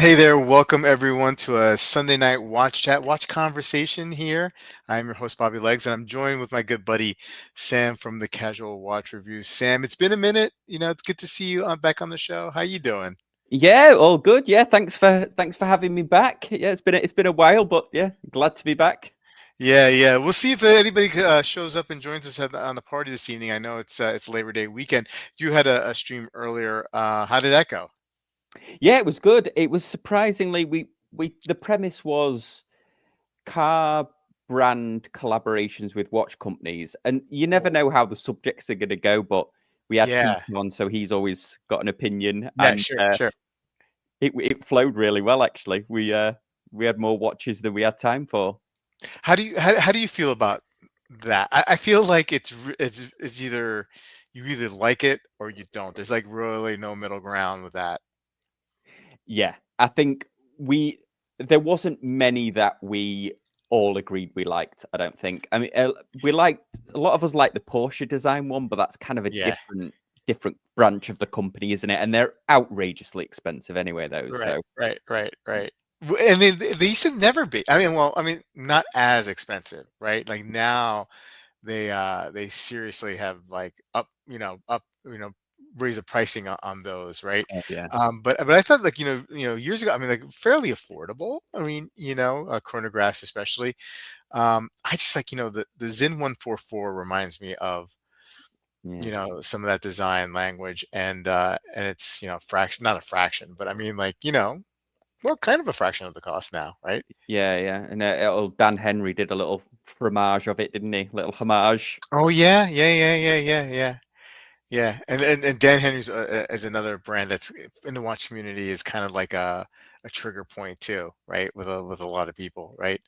Hey there, welcome everyone to a Sunday night watch chat, watch conversation here. I'm your host, Bobby Legs, and I'm joined with my good buddy Sam from the Casual Watch Reviews. Sam, it's been a minute. It's good to see you back on the show. How you doing? Yeah, all good. Yeah, thanks for having me back. Yeah, it's been a while, but yeah, glad to be back. Yeah, yeah. We'll see if anybody shows up and joins us on the party this evening. I know it's Labor Day weekend. You had a stream earlier. How did that go? Yeah, it was good. It was surprisingly we the premise was car brand collaborations with watch companies, and you never Oh, know how the subjects are going to go. But we had Pete yeah, on, so he's always got an opinion, yeah, and sure, sure. it flowed really well. Actually, we had more watches than we had time for. How do you feel about that? I feel like it's either you either like it or you don't. There's like really no middle ground with that. Yeah, I think we there wasn't many that we all agreed we liked. I don't think. I mean, we liked a lot of us like the Porsche design one, but that's kind of a Yeah, different branch of the company, isn't it? And they're outrageously expensive anyway. Those, right, so right, right, right. And they used to never be. I mean, well, I mean, not as expensive, right? Like now they seriously have like up, raise the pricing on those, right? oh, yeah, But I thought like years ago, I mean, like fairly affordable. I mean, chronographs especially. I just like the Zin 144 reminds me of yeah. some of that design language, and it's fraction, not a fraction, but I mean like well, kind of a fraction of the cost now, right? Yeah, yeah, and old Dan Henry did a little fromage of it, didn't he? Little homage. Oh yeah, yeah, yeah, yeah, yeah, yeah. Yeah, and Dan Henry's is another brand that's in the watch community is kind of like a trigger point too, right? With a lot of people, right?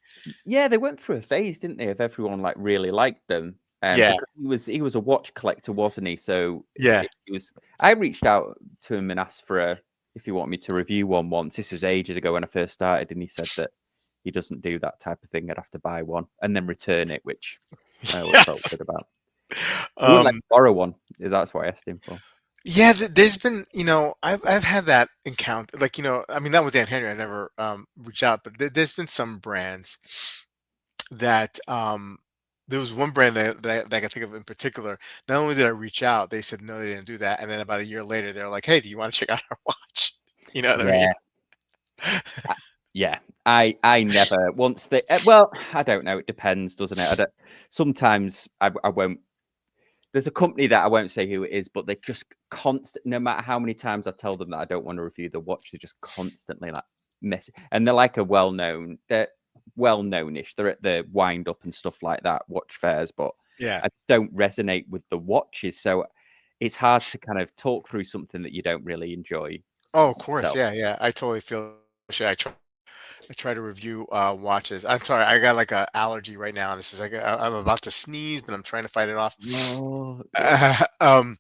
Yeah, they went through a phase, didn't they, of everyone like really liked them. Yeah, Because he was a watch collector, wasn't he? So yeah. it was. I reached out to him and asked for a if he wanted me to review one once. This was ages ago when I first started, and he said that he doesn't do that type of thing. I'd have to buy one and then return it, which I always felt Yes. good about. I wouldn't like Um, to borrow one. That's what I asked him for. yeah, there's been, I've had that encounter, like, I mean, not with Dan Henry, I never reached out, but there's been some brands that there was one brand that I can think of in particular. Not only did I reach out, they said no, they didn't do that, and then about a year later, they were like, "Hey, do you want to check out our watch?" You know what I mean? Yeah, I, yeah. I never once they. Well, I don't know. It depends, doesn't it? Sometimes I won't. There's a company that I won't say who it is, but they just constant. No matter how many times I tell them that I don't want to review the watch, they just constantly like mess. And they're like a well-known. They're well-knownish. They're at the wind up and stuff like that, watch fairs, but Yeah. I don't resonate with the watches. So it's hard to kind of talk through something that you don't really enjoy Oh, of course. yourself. Yeah, yeah. I totally feel. I try to review watches. I'm sorry, I got like a allergy right now. This is like I'm about to sneeze, but I'm trying to fight it off. No, yeah, Uh, um,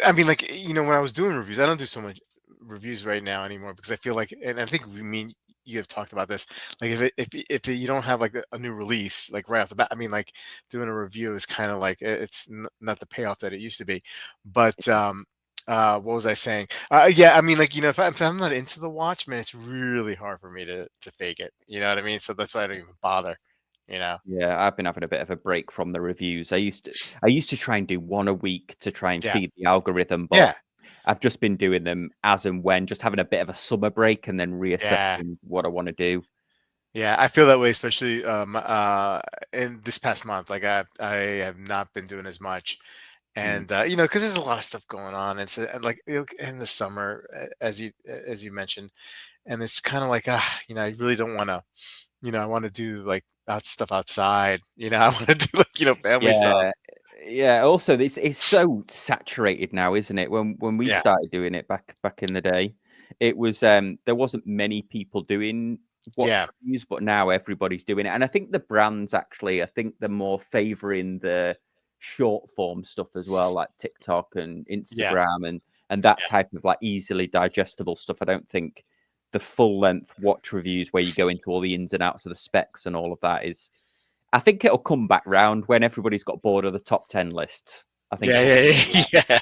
I mean, like when I was doing reviews, I don't do so much reviews right now anymore because I feel like, and I think you have talked about this. Like if you don't have like a new release like right off the bat, I mean, like doing a review is kind of like it's not the payoff that it used to be. But what was I saying? Yeah, I mean, like if I'm not into the watch, man, it's really hard for me to fake it. You know what I mean? So that's why I don't even bother. You know? yeah. I've been having a bit of a break from the reviews. I used to try and do one a week to try and Yeah, feed the algorithm, but yeah, I've just been doing them as and when, just having a bit of a summer break and then yeah. reassessing what I want to do. Yeah, I feel that way, especially in this past month. Like I have not been doing as much, Mm. and because there's a lot of stuff going on. And like in the summer, as you mentioned, and it's kind of like I really don't want to. I want to do like that stuff outside. I want to do like family stuff. Yeah, yeah. Also, this is so saturated now, isn't it? When we Yeah, started doing it back in the day, it was there wasn't many people doing watch yeah, reviews, but now everybody's doing it. And I think the brands actually, I think they're more favoring the short form stuff as well, like TikTok and yeah, Instagram and that yeah. type of like easily digestible stuff. I don't think the full length watch reviews where you go into all the ins and outs of the specs and all of that is. I think it'll come back round when everybody's got bored of the top 10 lists. I think Yeah, it'll yeah, come yeah, back round. yeah.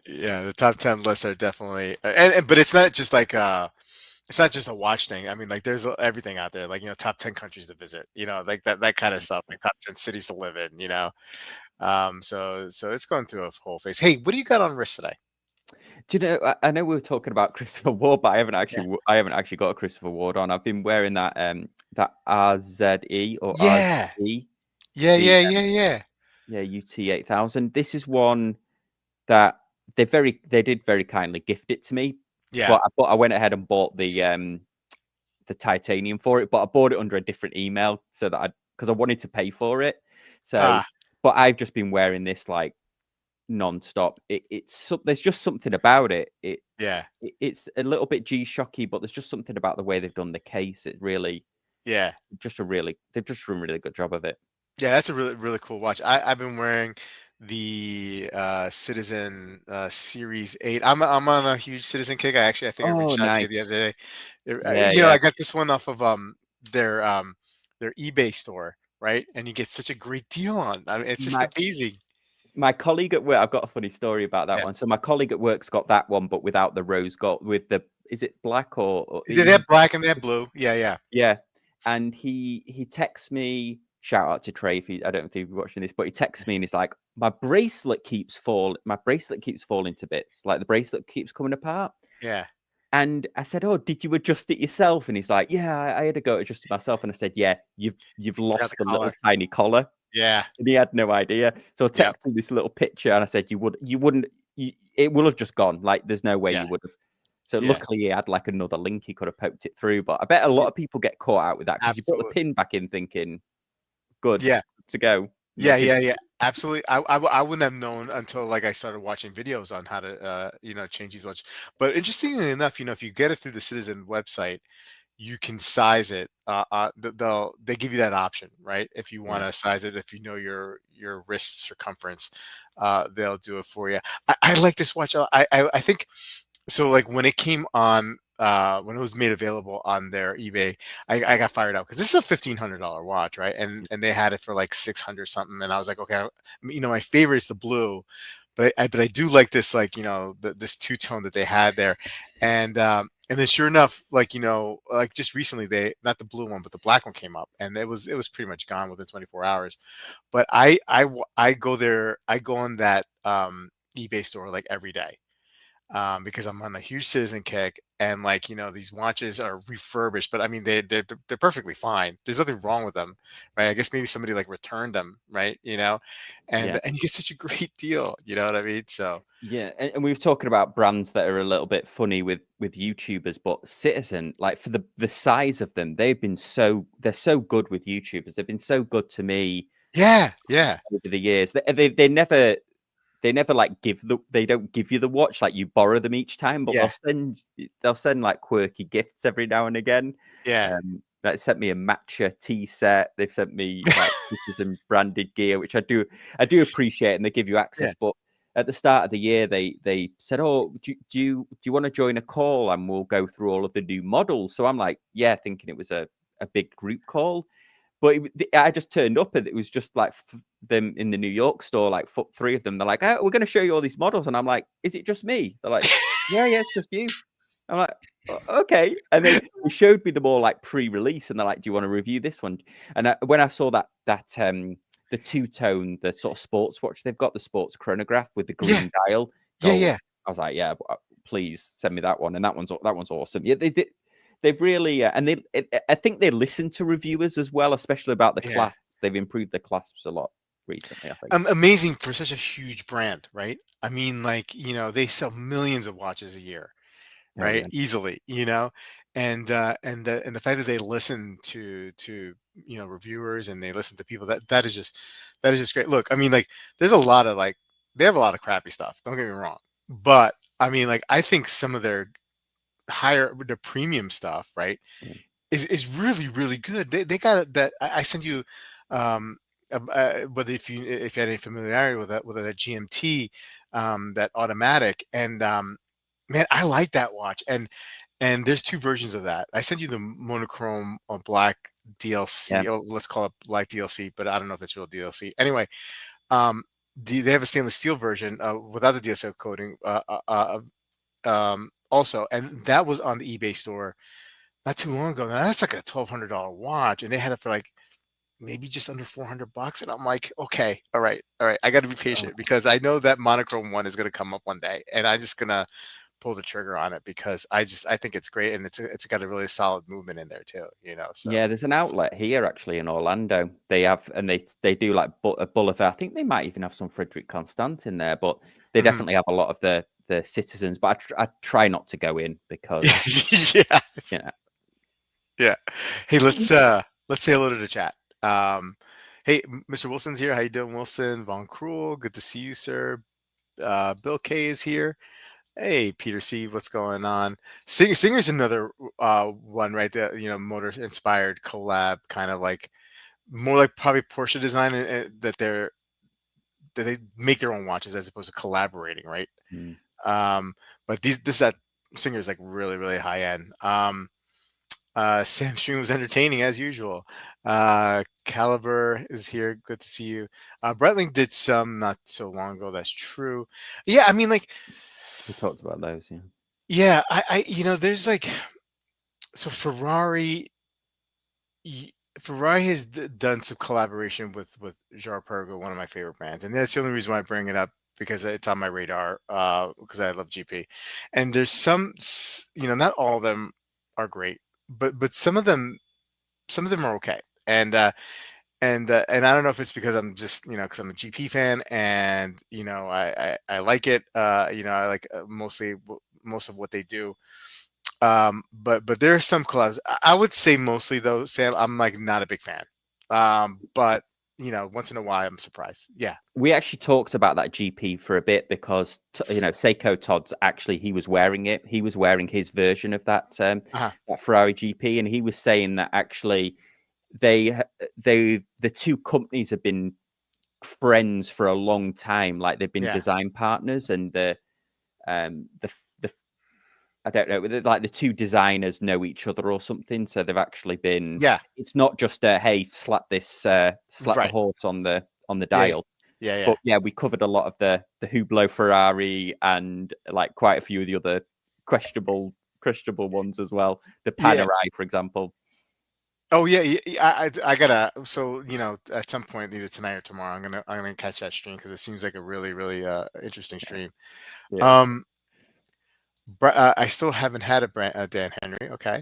Yeah, the top 10 lists are definitely, and but it's not just like it's not just a watch thing. I mean, like there's everything out there, like top 10 countries to visit, like that kind of stuff, like top 10 cities to live in, so it's going through a whole phase. Hey, what do you got on wrist today? Do you know? I know we were talking about Christopher Ward, but Yeah. I haven't actually got a Christopher Ward on. I've been wearing that RZE or Yeah. RZE, Yeah, the yeah, yeah, yeah. yeah UT 8000. This is one that they did very kindly gift it to me, Yeah. but I went ahead and bought the titanium for it, but I bought it under a different email so that I because I wanted to pay for it. So, Ah, but I've just been wearing this like non-stop. There's just something about it. yeah. It's a little bit G-Shocky, but there's just something about the way they've done the case. It really Yeah. they've just done a really good job of it. Yeah, that's a really really cool watch. I've been wearing the Citizen Series 8. I'm on a huge Citizen kick. I think I Oh, reached out to you the nice. other day. Yeah, I yeah. got this one off of their um their eBay store, right? And you get such a great deal on. I mean, it's just My amazing. my colleague at work, I've got a funny story about that Yeah. one. So my colleague at work's got that one, but without the rose gold, with the is it black or They have black and they have blue. Yeah, yeah. yeah. And he texts me, shout out to Trey if I don't know if he's watching this, but he texts me and he's like, my bracelet keeps falling to bits. Like the bracelet keeps coming apart. Yeah. And I said, "Oh, did you adjust it yourself?" And he's like, "Yeah, I had to go adjust it myself." And I said, "Yeah, you've Forgot the lost the little collar. tiny collar." Yeah. And he had no idea. So I Yep. texted him this little picture, and I said, you wouldn't, it will have just gone. Like, there's no way Yeah. you would have." So Yeah. luckily, he had like another link he could have poked it through. But I bet a lot y- of people get caught out with that because you put the Absolutely. pin back in, thinking, "Good Yeah. to go." And Yeah, it didn't. yeah, yeah, absolutely. I wouldn't have known until like I started watching videos on how to change these watches. But interestingly enough, if you get it through the Citizen website, you can size it. They give you that option, right? If you want Yeah, to size it, if you know your wrist circumference, they'll do it for you. I like this watch. I think so. Like when it came on, when it was made available on their eBay, I got fired up because this is a $1,500 watch, right? And they had it for like 600 something, and I was like, okay, my favorite is the blue, but I do like this, like this two tone that they had there, and then sure enough, like like just recently, they not the blue one but the black one came up, and it was pretty much gone within 24 hours. But I go there, I go on that eBay store like every day, because I'm on a huge Citizen kick, and like these watches are refurbished, but I mean they're perfectly fine. There's nothing wrong with them, right? I guess maybe somebody like returned them, right? yeah. And you get such a great deal. You know what I mean? So Yeah, and we were talking about brands that are a little bit funny with YouTubers, but Citizen, like for the size of them, they're so good with YouTubers. They've been so good to me yeah, yeah, over the years. They never like they don't give you the watch, like you borrow them each time, but yeah, they'll send like quirky gifts every now and again. yeah, They sent me a matcha tea set. They've sent me like Citizen branded gear, which I do appreciate, and they give you yeah, access. But at the start of the year, they said, "Oh, do you want to join a call and we'll go through all of the new models?" So I'm like, "Yeah," thinking it was a big group call. But I just turned up and it was just like them in the New York store, like three of them. They're like, "Oh, we're going to show you all these models," and I'm like, "Is it just me?" They're like, "Yeah, yeah, it's just you." I'm like, Okay." And they showed me them all like pre-release, and they're like, "Do you want to review this one?" And when I saw that the two tone, the sort of sports watch they've got, the sports chronograph with the yeah, green dial yeah, gold, yeah, I was like, "Yeah, please send me that one." And that one's awesome. Yeah, they did. They've really, and I think they listen to reviewers as well, especially about the yeah. clasps. They've improved the clasps a lot recently, I think. Amazing for such a huge brand, right? I mean, like they sell millions of watches a year, Oh right? yeah, Easily, and the fact that they listen to reviewers, and they listen to people, that is just great. Look, I mean, like there's a lot of like they have a lot of crappy stuff. Don't get me wrong, but I mean, like I think some of their premium stuff, right, yeah, is really really good. They got that. I sent you, whether if you had any familiarity with that GMT, that automatic, and man, I like that watch. And there's two versions of that. I sent you the monochrome black yeah, DLC. Oh, let's call it black DLC, but I don't know if it's real DLC. Anyway, um, they have a stainless steel version without the DSO coating. Also, and that was on the eBay store not too long ago. Now that's like a $1,200 watch, and they had it for like maybe just under $400. And I'm like, okay, all right, I got to be Oh, patient because I know that monochrome one is going to come up one day, and I'm just gonna pull the trigger on it because I think it's great, and it's got a really solid movement in there too. So yeah, there's an outlet here actually in Orlando. They have, and they do like a boulevard. I think they might even have some Frederick Constant in there, but they mhm. definitely have a lot of the citizens. But I try not to go in because Yeah, you know. yeah. Hey, let's say hello to the chat. Um, hey, Mr. Wilson's here. How you doing, Wilson? Von Cruel, good to see you, sir. Bill K is here. Hey, Peter C, what's going on? Singer's another one, right? The motor inspired collab, kind of like more like probably Porsche design, that they make their own watches as opposed to collaborating, right? Mm. Um, but that Singer's like really really high end. Sam Stream was entertaining as usual. Caliber is here. Good to see you. Breitling did some not so long ago. That's true. Yeah, I mean, like, We talked about those, yeah. yeah, there's like, so y- Ferrari has done some collaboration with Jar-Pergo, one of my favorite brands, and that's the only reason why I bring it up because it's on my radar. Because I love GP, and there's not all of them are great, but some of them are okay, and I don't know if it's because I'm just because I'm a GP fan, and I like it. I like most of what they do. But there are some collabs. I would say mostly though, Sam, I'm like not a big fan. But once in a while I'm surprised. Yeah. We actually talked about that GP for a bit because Seiko Todd's actually he was wearing it. He was wearing his version of Uh-huh. that Ferrari GP, and he was saying that actually the two companies have been friends for a long time. Like they've been Yeah. design partners, and the I don't know, like the two designers know each other or something. So they've actually been. Yeah. It's not just a hey, slap the Right. horse on the Yeah. dial. Yeah. Yeah. But yeah, we covered a lot of the Hublot Ferrari and like quite a few of the other questionable ones as well. The Yeah. Panerai, for example. Oh yeah. I gotta. So at some point, either tonight or tomorrow, I'm gonna catch that stream because it seems like a really really interesting stream. Yeah. Um, I still haven't had a Dan Henry. Okay.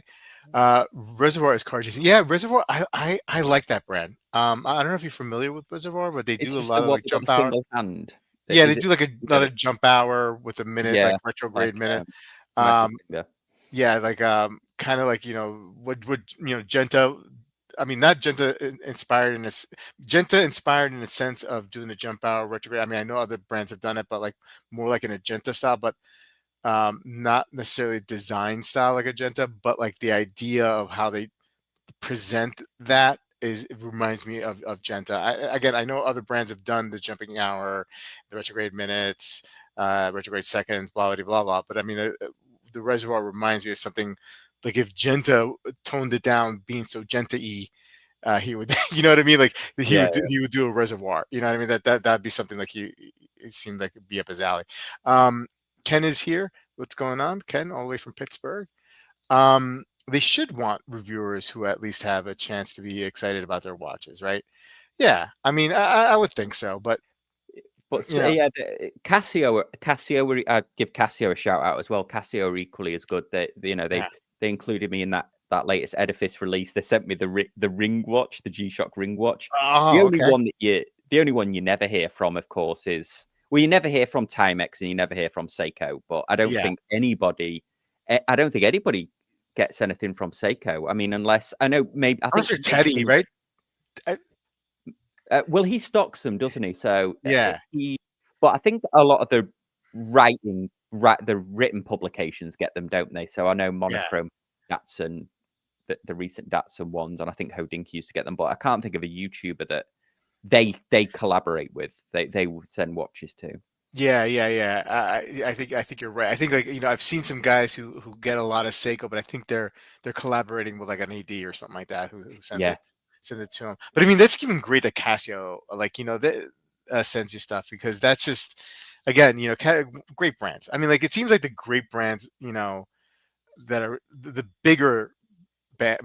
Reservoir is car chasing. Yeah, Reservoir. I like that brand. I don't know if you're familiar with Reservoir, but they It's do a just lot the of one like that got the jump hour. single hand. Yeah, they Is it? do like Is that another it? jump hour with a minute, Yeah, like retrograde like minute. Massive Um, finger. yeah, like kind of like what Genta. I mean, not inspired in its Genta inspired in the sense of doing the jump hour retrograde. I mean, I know other brands have done it, but like more like in a Genta style, but not necessarily design style like a Genta, but like the idea of how they present that it reminds me of Genta. Again, I know other brands have done the jumping hour, the retrograde minutes, retrograde seconds, blah blah blah blah. But I mean, the reservoir reminds me of something like if Genta toned it down, being so Genta-y, he would, you know what I mean? Like Yeah. he would do a reservoir. You know what I mean? That'd be something like it seemed like it'd be up his alley. Ken is here. What's going on, Ken? All the way from Pittsburgh. They should want reviewers who at least have a chance to be excited about their watches, right? Yeah, I mean, I would think so, but But you know, yeah, Casio, I'd give Casio a shout out as well. Casio are equally as good. yeah. They included me in that latest Edifice release. They sent me the ring watch, the G-Shock ring watch. The Oh, only okay. one the only one you never hear from, of course, is well, you never hear from Timex and you never hear from Seiko. But Yeah, I don't think anybody gets anything from Seiko. I mean, unless I know maybe I unless think you're Teddy, maybe right? I, well, he stocks them, doesn't he? So yeah, but I think a lot of the written publications get them, don't they? So I know yeah. Monochrome, Datsun, the recent Datsun ones, and I think Hodinky used to get them, but I can't think of a YouTuber that they collaborate with. They would send watches to. Yeah, yeah, yeah. I think you're right. I think like I've seen some guys who get a lot of Seiko, but I think they're collaborating with like an AD or something like that who Yeah, sends it to them. But I mean that's even great that Casio like that. sends you stuff, because that's just, again, great brands. I mean, like, it seems like the great brands, that are the bigger ba-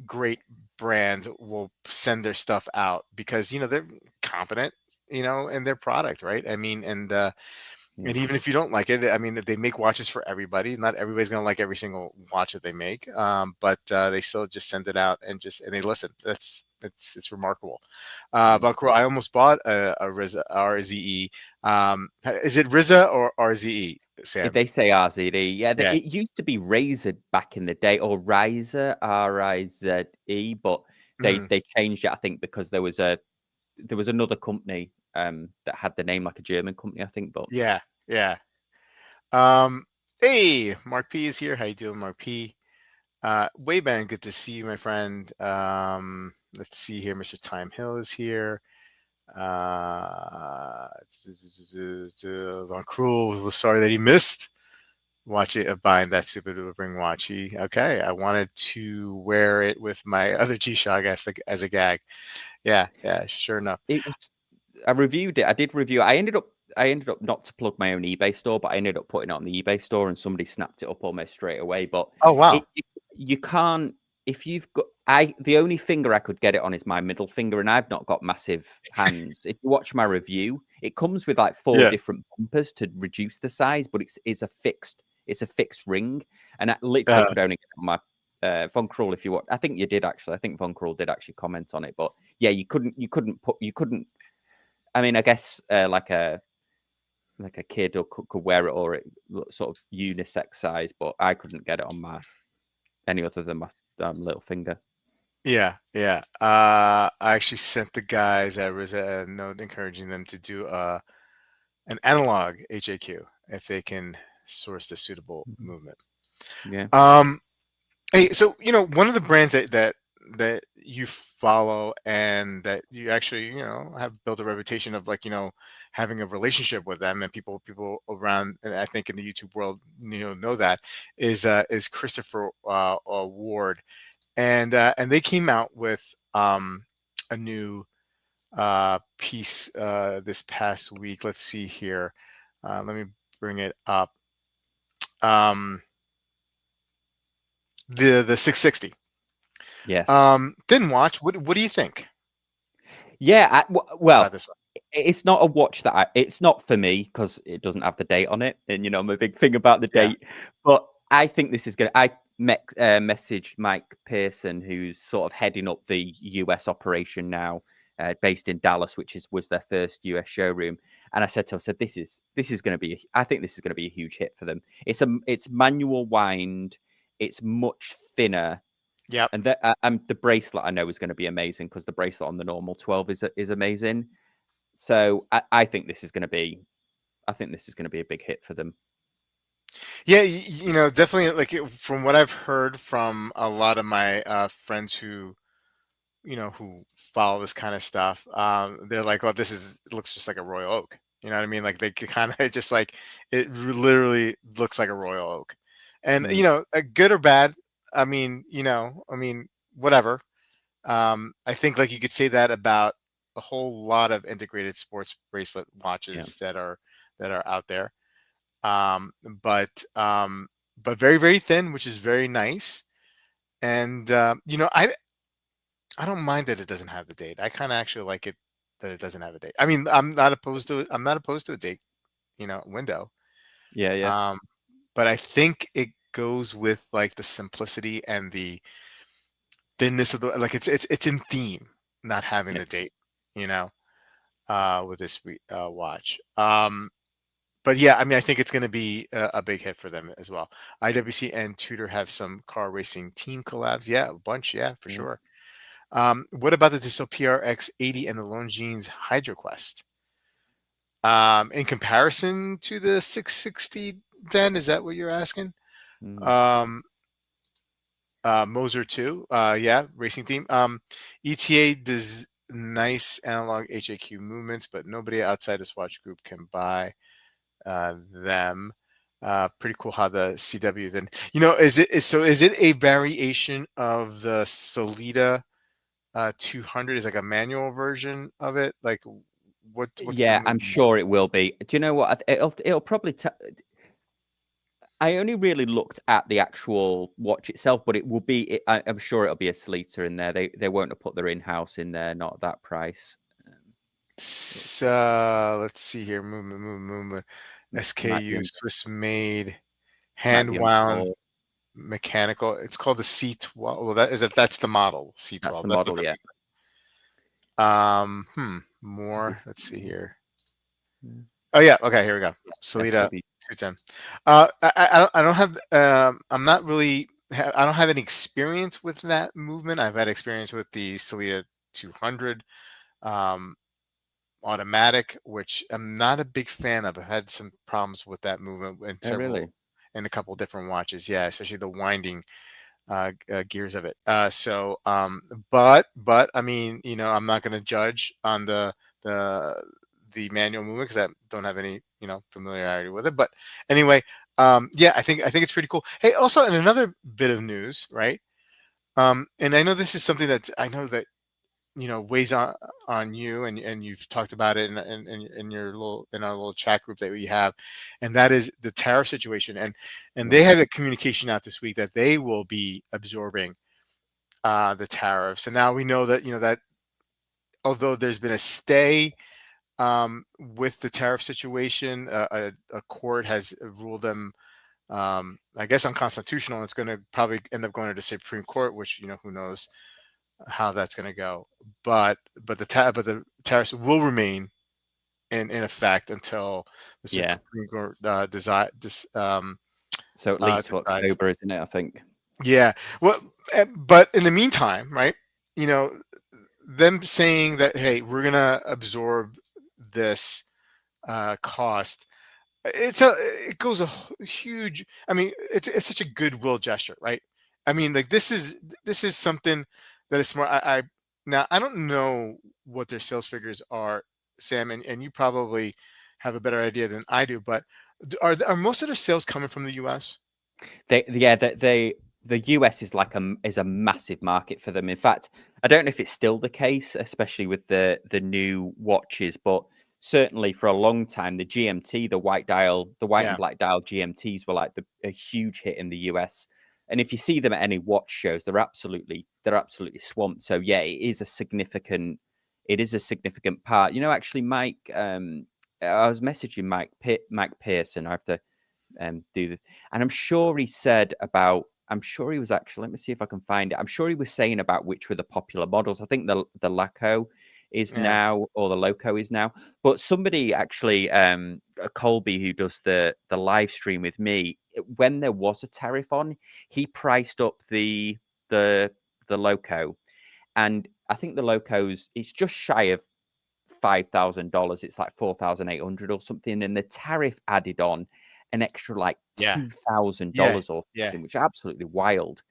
great brands will send their stuff out because they're confident in their product, right? I mean, and Yeah. even if you don't like it, I mean, they make watches for everybody. Not everybody's gonna like every single watch that they make, but they still just send it out, and they listen. It's remarkable. Yeah. But cool, I almost bought a RZA RZE. Is it RZA or RZE, If Sam? they say RZD, yeah, Yeah. it used to be Razer back in the day, or Riser, RIZE, but Mhm. they changed it, I think, because there was another company that had the name like a German company, I think. But Yeah. Yeah. Um, hey, Mark P is here. How you doing, Mark P? Wayban, good to see you, my friend. Let's see here. Mr. Time Hill is here. Uh, Von Cruel was sorry that he missed watching buying that stupid ring watch. Okay, I wanted to wear it with my other G-Shock as a gag. Yeah, yeah, sure enough. it was, I reviewed it. I did review it. I ended up not to plug my own eBay store, but I ended up putting it on the eBay store, and somebody snapped it up almost straight away. But Oh wow. it you can't if you've got I the only finger I could get it on is my middle finger, and I've not got massive hands. If you watch my review, it comes with like four Yeah. different bumpers to reduce the size, but it's a fixed ring, and I literally Uh, could only get it on my Von Krull. If you watch, I think you did actually. I think Von Krull did actually comment on it, but yeah, you couldn't. I mean, I guess like a kid or could wear it, or it sort of unisex size, but I couldn't get it on my any other than my little finger. yeah, yeah. I actually sent the guys at RZA a note encouraging them to do an analog HAQ if they can source the suitable Mhm. movement. Yeah. Um, Hey, so one of the brands that you follow and that you actually have built a reputation of, like, having a relationship with them, and people around, and I think in the YouTube world know that is Christopher Ward, and they came out with a new piece this past week. Let's see here. Let me bring it up. Um, the 660. Yes. Didn't watch. What do you think Yeah. about Well, this one? it's not a watch that it's not for me because it doesn't have the date on it, and I'm a big thing about the Yeah. date. But I think this is gonna. Messaged Mike Pearson, who's sort of heading up the US operation now, based in Dallas, which was their first US showroom. And I said to him, this is going to be. I think this is going to be a huge hit for them. It's manual wind. It's much thinner. Yep. And the bracelet I know is going to be amazing because the bracelet on the normal 12 is amazing. So I think this is going to be a big hit for them. Yeah. Definitely. Like, from what I've heard from a lot of my friends who follow this kind of stuff, they're like, "Oh, it looks just like a royal oak." You know what I mean? Like, they kind of just like, literally looks like a royal oak, and Mm, good or bad. I mean, whatever. I think, like, you could say that about a whole lot of integrated sports bracelet yeah, watches that are out there. Um, but um, but very, very thin, which is very nice. And I don't mind that it doesn't have the date. I kind of actually like it that it doesn't have a date. I mean, I'm not opposed to a date, window. yeah, yeah, Um, but I think it goes with, like, the simplicity and the thinness of the, like, it's in theme, not having yeah, the date, you know, with this watch. But yeah, I mean, I think it's going to be a big hit for them as well. IWC and Tudor have some car racing team collabs. Yeah, a bunch. Yeah, for yeah. sure. What about the Tissot PRX 80 and the Longines HydroQuest? In comparison to the 660, then, is that what you're asking? Mm, Um, Moser 2, yeah, racing theme. ETA does nice analog HAQ movements, but nobody outside the Swatch Group can buy them. Pretty cool how the CW then, is it a variation of the Solita 200? Is like a manual version of it? Like, What's the Yeah, I'm movement? sure it will be. Do you know what? It'll probably. I only really looked at the actual watch itself, but it will be. I'm sure it'll be a Sleater in there. They won't have put their in-house in there, not at that price. Um, let's see. Let's see here. Movement. Might be SKU on. Swiss made Might hand be on wound call. mechanical. It's called the C12. Well, that's the model That's C12. the That's not model. the Yeah. more. If- Let's see here. yeah, Oh yeah, okay, here we go. Salida SW. 210. I don't have I'm not really I don't have any experience with that movement. I've had experience with the Salida 200 um, automatic, which I'm not a big fan of. I've had some problems with that movement Oh, really? in a couple different watches. Yeah, especially the winding gears of it. But I mean, I'm not going to judge on the the manual movement because I don't have any familiarity with it. But anyway, yeah, I think it's pretty cool. Hey, also, in another bit of news, right? And I know this is something that I know that weighs on you, and you've talked about it in your little in our little chat group that we have, and that is the tariff situation. And they Right. had a communication out this week that they will be absorbing the tariffs. And now we know that that although there's been a stay with the tariff situation, a court has ruled them, I guess, unconstitutional. It's going to probably end up going to the Supreme Court, which who knows how that's going to go. But the tariffs will remain in effect until the Yeah. Supreme Court So at least for decides. October, isn't it? I think. Yeah. Well, but in the meantime, right? You know, them saying that, hey, we're gonna absorb this cost. It goes huge. I mean, it's such a goodwill gesture, right? I mean, like this is something that is smart. Now I don't know what their sales figures are, Sam, and you probably have a better idea than I do. But are most of their sales coming from the U.S.? The US is is a massive market for them. In fact, I don't know if it's still the case, especially with the new watches, but certainly for a long time, the GMT, the white and Yeah, black dial GMTs were like a huge hit in the US. And if you see them at any watch shows, they're absolutely swamped. So yeah, it is a significant part. Actually, Mike, I was messaging Mike Pearson. I have to do the, and I'm sure he said about. I'm sure he was actually. Let me see if I can find it. I'm sure he was saying about which were the popular models. I think the Laco is yeah, now, or the Loco is now. But somebody actually, Colby, who does the live stream with me, when there was a tariff on, he priced up the the Loco, and I think the Loco's it's just shy of $5,000. It's like 4,800 or something, and the tariff added on an extra like yeah, yeah, $2,000 or yeah, something, which is absolutely wild.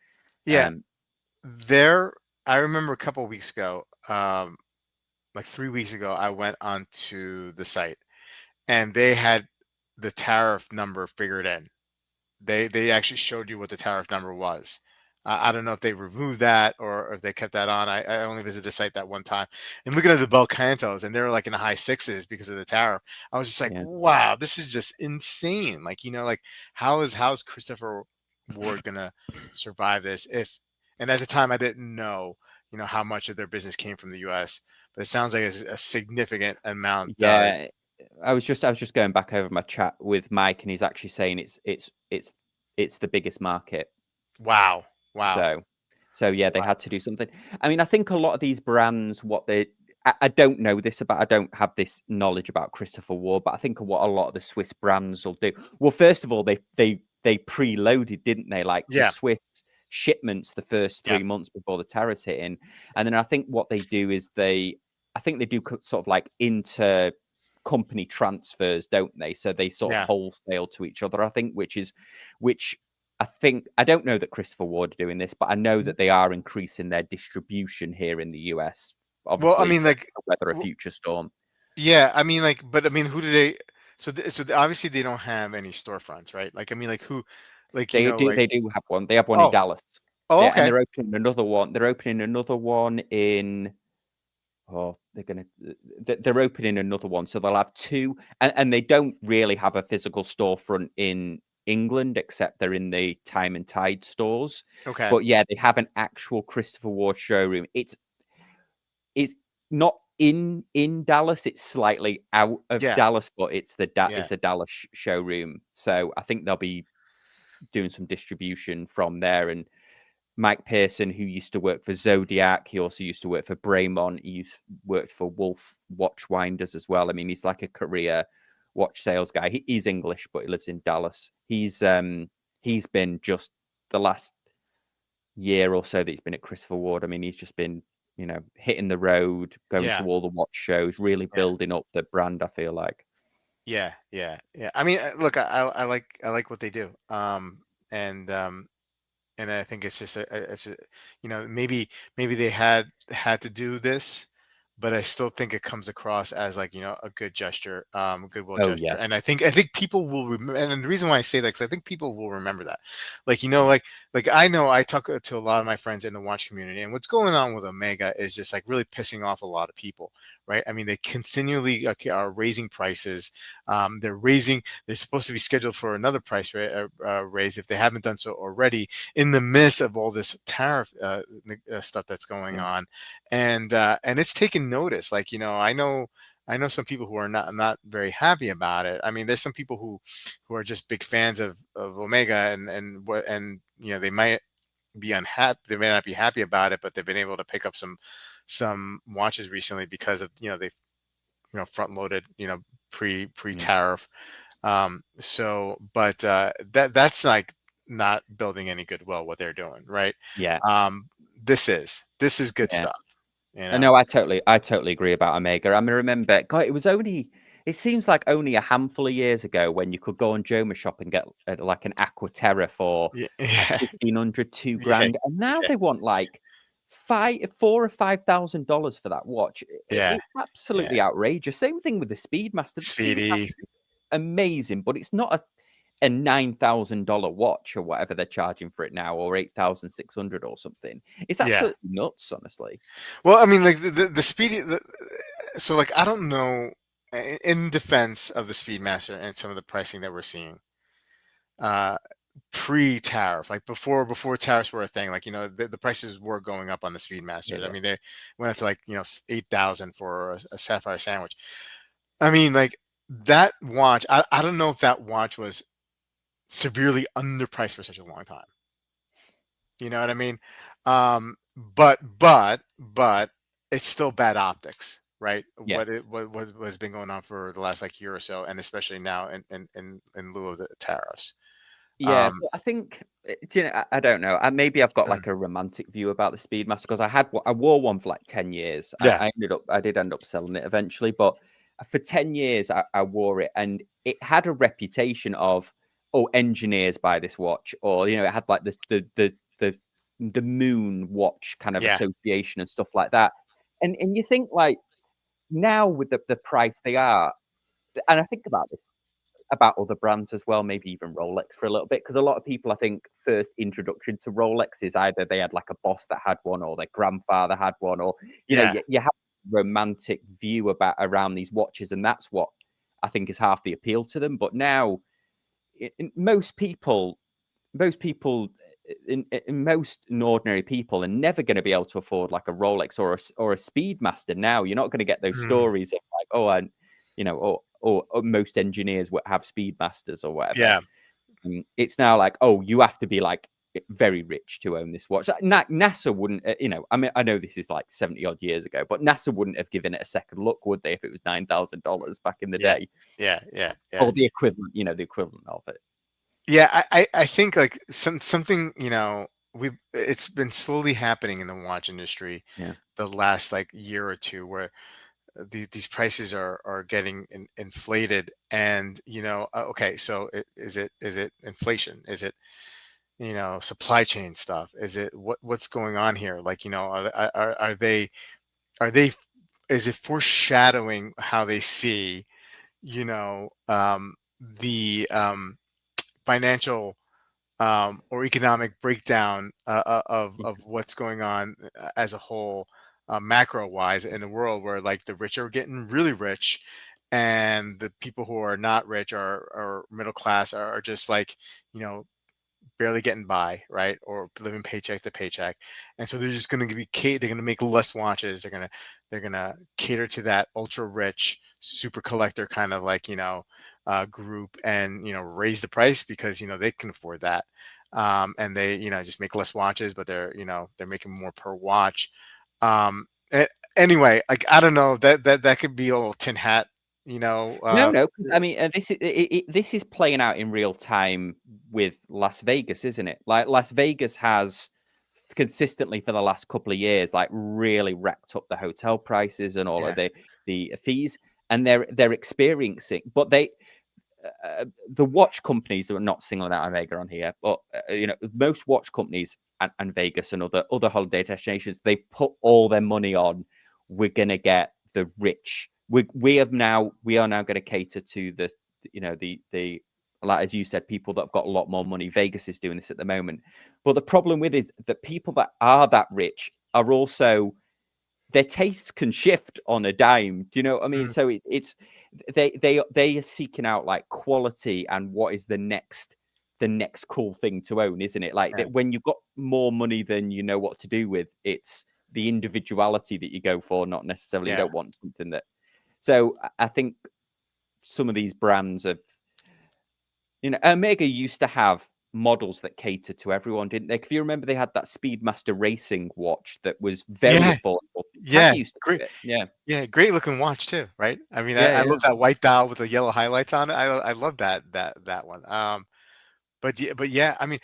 yeah. Um, There, I remember a couple of weeks ago, like 3 weeks ago, I went onto the site and they had the tariff number figured in. They actually showed you what the tariff number was. I don't know if they removed that or if they kept that on. I only visited the site that one time, and looking at the Belcantos, and they were like in the high sixes because of the tariff. I was just like, yeah, wow, this is just insane. Like like how's Christopher Ward gonna survive this? If and at the time I didn't know how much of their business came from the U.S., but it sounds like a significant amount does. yeah. I was just going back over my chat with Mike, and he's actually saying it's the biggest market. Wow, wow, So, so yeah, they wow. had to do something. I mean, I think a lot of these brands, I don't know this about, I don't have this knowledge about Christopher Ward, but I think what a lot of the Swiss brands will do. Well, first of all, they preloaded, didn't they? Like the Yeah, Swiss shipments the first yeah, 3 months before the tariffs hit in, and then I think what they do is I think they do sort of like inter company transfers, don't they? So they sort of yeah. wholesale to each other, I think, which I think I don't know that Christopher Ward are doing this, but I know that they are increasing their distribution here in the US, Well, I obviously mean, to like, weather a w- future storm. yeah, I mean, like, but I mean, who do they? Obviously they don't have any storefronts, right? Like, I mean, like who, like like, They do have one. They have one in oh, Dallas. oh, And okay, they're opening another one. They're opening another one in Oh, they're opening another one, so they'll have two, and they don't really have a physical storefront in England, except they're in the Time and Tide stores. Okay. But yeah, they have an actual Christopher Ward showroom. It's not in Dallas. It's slightly out of Yeah. Dallas, but Yeah. it's a Dallas showroom. So I think they'll be doing some distribution from there. And Mike Pearson, who used to work for Zodiac, he also used to work for Braemont. Worked for Wolf Watchwinders as well. I mean, he's like a career watch sales guy. He's English, but he lives in Dallas. He's been just the last year or so that he's been at Christopher Ward. I mean, he's just been, hitting the road, going to Yeah. all the watch shows, really Yeah. building up the brand, I feel like. Yeah. Yeah. Yeah. I mean, look, I like what they do. And and I think it's just it's maybe they had to do this, but I still think it comes across as like a good gesture, a goodwill Oh gesture, yeah, and I think people will remember. And the reason why I say that, because I think people will remember that, like yeah, like I know I talk to a lot of my friends in the watch community, and what's going on with Omega is just like really pissing off a lot of people, right? I mean, they continually are raising prices. They're supposed to be scheduled for another raise if they haven't done so already in the midst of all this tariff stuff that's going yeah, on, and it's taken notice. Like I know some people who are not very happy about it. I mean, there's some people who are just big fans of Omega, and they might be unhappy. They may not be happy about it, but they've been able to pick up some watches recently because of they front loaded pre yeah, tariff. But that's like not building any goodwill what they're doing, right? yeah. Um, this is good Yeah. stuff, you I know. know. I totally agree about Omega. I mean, remember, God, it was only. It seems like only a handful of years ago when you could go on Joma Shop and get like an Aqua Terra for Yeah, like yeah, 1,500, two yeah, grand, and now yeah, they want like $4,000 or $5,000 for that watch. yeah, It's yeah. absolutely outrageous. Same thing with the Speedmaster. The Speedy, Speedmaster is amazing, but it's not a $9,000 watch or whatever they're charging for it now, or 8,600 or something. It's yeah. absolutely nuts, honestly. Well, I mean, like the speedy. So, like, I don't know. In defense of the Speedmaster and some of the pricing that we're seeing, uh, pre-tariff, like before tariffs were a thing, like the prices were going up on the Yeah, Speedmasters. I yeah, mean, they went up to like 8,000 for a sapphire sandwich. I mean, like that watch. I don't know if that watch was severely underpriced for such a long time. You know what I mean? But it's still bad optics, right? yeah. What's been going on for the last like year or so, and especially now in lieu of the tariffs. Yeah, Um, but I think do you know, I don't know. Maybe I've got mm, like a romantic view about the Speedmaster because I wore one for like 10 years. yeah, I did end up selling it eventually, but for 10 years I wore it and it had a reputation of, oh, engineers buy this watch, or it had like the moon watch kind of yeah, association and stuff like that. And you think like now with the price they are, and I think about other brands as well, maybe even Rolex for a little bit, because a lot of people, I think, first introduction to Rolex is either they had like a boss that had one, or their grandfather had one, or yeah. you have a romantic view about around these watches, and that's what I think is half the appeal to them. But now, most people, in most ordinary people, are never going to be able to afford like a Rolex or a Speedmaster. Now you're not going to get those Mm, stories of like, oh, and or most engineers would have Speedmasters or whatever. yeah. It's now like, oh, you have to be like very rich to own this watch. NASA wouldn't, I mean, I know this is like 70 odd years ago, but NASA wouldn't have given it a second look, would they, if it was $9,000 back in the Yeah, day, yeah, yeah, yeah, or the equivalent, the equivalent of it. yeah. I think like something we it's been slowly happening in the watch industry Yeah, the last like year or two, where these prices are getting inflated, and okay, so is it inflation, is it supply chain stuff, is it what's going on here, like are they is it foreshadowing how they see you know the financial or economic breakdown of yeah, what's going on as a whole, macro wise in a world where like the rich are getting really rich, and the people who are not rich or middle class are just like, you know, barely getting by, right? Or living paycheck to paycheck. And so they're just going to be they're going to make less watches. They're going to cater to that ultra rich super collector kind of like, group, and, raise the price because, they can afford that. And they, just make less watches, but they're making more per watch. Anyway, like, I don't know, that could be a little tin hat, No, no, because I mean, this is playing out in real time with Las Vegas, isn't it? Like Las Vegas has consistently for the last couple of years, like really racked up the hotel prices and all of yeah, the fees, and they're experiencing, but the watch companies are not singling out Vega on here, but most watch companies and Vegas and other holiday destinations, they put all their money on. We're gonna get the rich. We are now going to cater to the like as you said, people that have got a lot more money. Vegas is doing this at the moment, but the problem with is that people that are that rich are also their tastes can shift on a dime. Do you know what I mean? mm, So it's they are seeking out like quality and what is the next cool thing to own, isn't it? Like that right, when you've got more money than you know what to do with, it's the individuality that you go for, not necessarily you yeah. don't want something that. So I think some of these brands have, Omega used to have models that catered to everyone, didn't they? If you remember, they had that Speedmaster racing watch that was very Yeah, affordable. Tag yeah, used to great. do it. Yeah. Yeah, great looking watch too, right? I mean, I, Yeah, I yeah. love that white dial with the yellow highlights on it. I love that one. But yeah, I mean,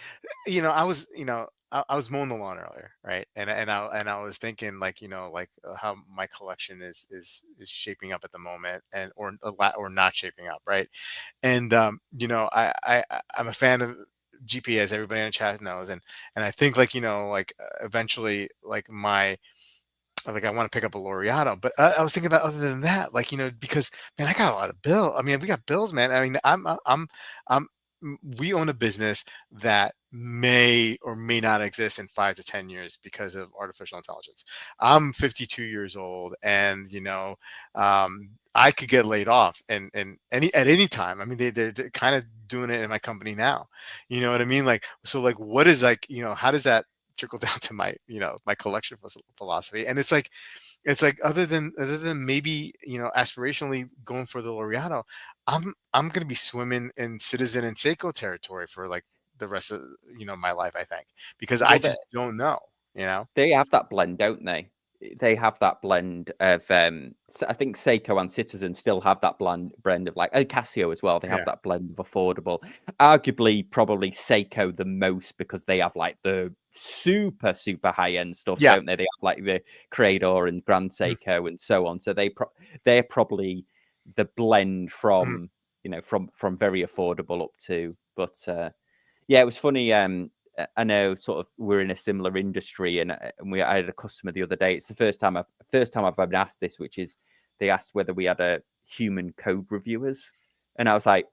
I was mowing the lawn earlier, right? And I was thinking like, like, how my collection is shaping up at the moment, and or a lot, or not shaping up, right? And I'm a fan of GP, as everybody in the chat knows, and I think like, like, eventually, like, I want to pick up a Laureato, but I was thinking about other than that, like, because, man, I got a lot of bill. I mean, we got bills, man. I mean, we own a business that may or may not exist in 5 to 10 years because of artificial intelligence. I'm 52 years old, and I could get laid off, and at any time. I mean, they're kind of doing it in my company now. You know what I mean? Like, so, like, what is, like, how does that trickle down to my, my collection philosophy? And it's like, other than maybe, aspirationally going for the Laureato, I'm gonna be swimming in Citizen and Seiko territory for like the rest of, my life, I think, because I Well, that just don't know, they have that blend, don't they? They have that blend of I think Seiko and Citizen still have that blend of like Casio as well. They have Yeah, that blend of affordable. Arguably, probably Seiko the most because they have like the super high end stuff, yeah. don't they? They have like the Crador and Grand Mhm, Seiko and so on. So they're probably the blend mhm. from very affordable up to. But yeah, it was funny. I know sort of we're in a similar industry, and I had a customer the other day. It's the first time I've been asked this, which is they asked whether we had a human code reviewers, and I was like,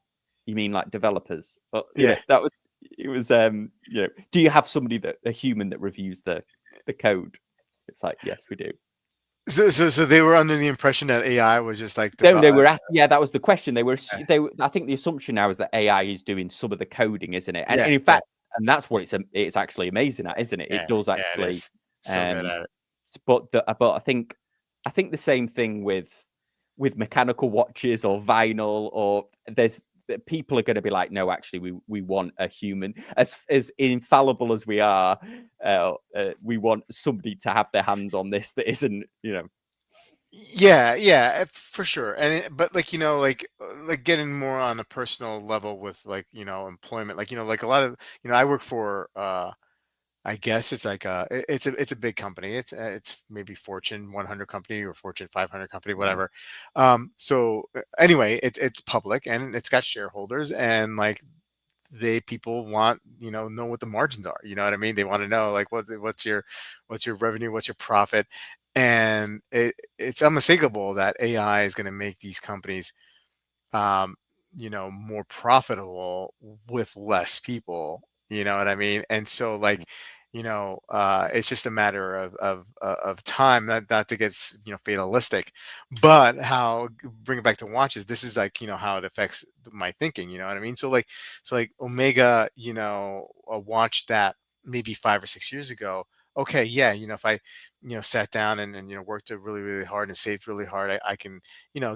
"You mean like developers?" But Yeah. that was it was do you have somebody that a human that reviews the code? It's like yes, we do. So they were under the impression that AI was just like No, they were asked. Yeah, that was the question. uh, They were. I think the assumption now is that AI is doing some of the coding, isn't it? And, yeah, and in yeah, fact, and that's what it's actually amazing at, isn't it? It yeah, does yeah. It actually. is so good Um, at it. but I think the same thing with mechanical watches or vinyl or people are going to be like, no, actually, we want a human as infallible as we are. We want somebody to have their hands on this that isn't, Yeah, yeah, for sure. But like, like getting more on a personal level with, like, employment, like, like a lot of, I work for, I guess it's like it's a big company. It's maybe Fortune 100 company or Fortune 500 company, Wow. whatever. So anyway, it's public, and it's got shareholders, and like, people want, know what the margins are. You know what I mean? They want to know, like, what's your revenue, what's your profit. And it's unmistakable that AI is going to make these companies, um, more profitable with less people. You know what I mean? And so, like, it's just a matter of time, not to get fatalistic, but how bring it back to watches. This is like how it affects my thinking. You know what I mean? So like Omega, a watch that maybe 5 or 6 years ago. Okay, yeah, if I sat down and worked really really hard and saved really hard, I can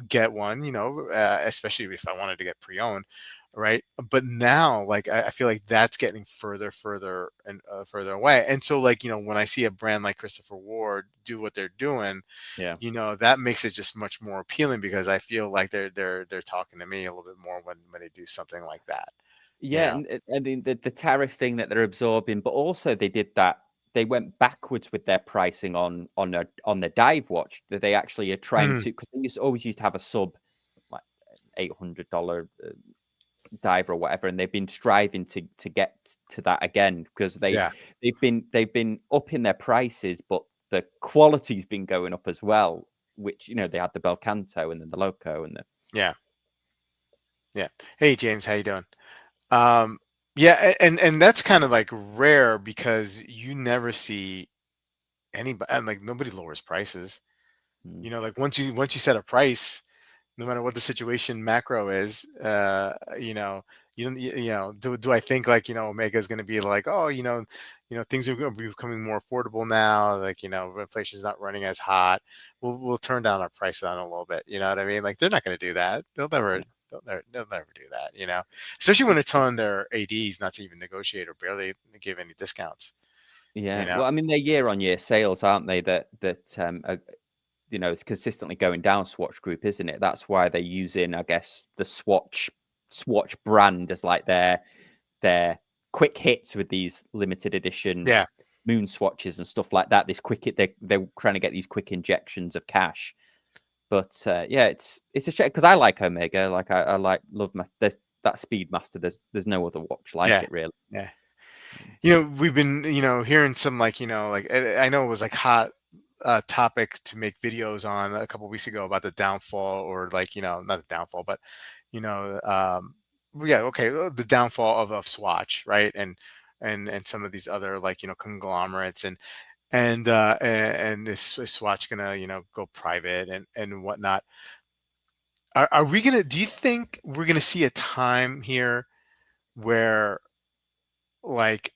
get one, especially if I wanted to get pre-owned, right? But now, like, I feel like that's getting further and further away. And so, like, when I see a brand like Christopher Ward do what they're doing, Yeah. that makes it just much more appealing, because I feel like they're talking to me a little bit more when they do something like that. You Yeah, know? and I mean the tariff thing that they're absorbing, but also they did that. They went backwards with their pricing on the dive watch. That they actually are trying Mhm. to, because they always used to have a sub like $800 dive or whatever, and they've been striving to get to that again, because Yeah, they've been upping their prices, but the quality's been going up as well. Which they had the Belcanto and then the Loco and the yeah, yeah. Hey James, how you doing? Um, yeah, and that's kind of like rare, because you never see anybody, and like nobody lowers prices. mm, Like once you set a price, no matter what the situation macro is, you don't, do I think, like, Omega is going to be like, oh, things are going to be becoming more affordable now, like, inflation's not running as hot, we'll turn down our price on a little bit, you know what I mean? Like, they're not going to do that. yeah. They'll never do that, especially when they're telling their ads not to even negotiate or barely give any discounts, you Yeah, know well, I mean, they're year-on-year sales, aren't they? That are, it's consistently going down. Swatch Group, isn't it? That's why they're using, I guess, the Swatch brand as like their quick hits with these limited edition yeah. moon swatches and stuff like that. This quick hit, they're trying to get these quick injections of cash. But yeah, it's a shame because I like Omega. Like I like love my there's that Speedmaster. There's no other watch like Yeah, it really. yeah. We've been, hearing some, like, like, I know it was like hot topic to make videos on a couple weeks ago about the downfall, or like, not the downfall, but you know, yeah, okay, the downfall of Swatch, right? And some of these other, like, conglomerates, and is Swatch gonna, go private and whatnot. Are we gonna? Do you think we're gonna see a time here where, like,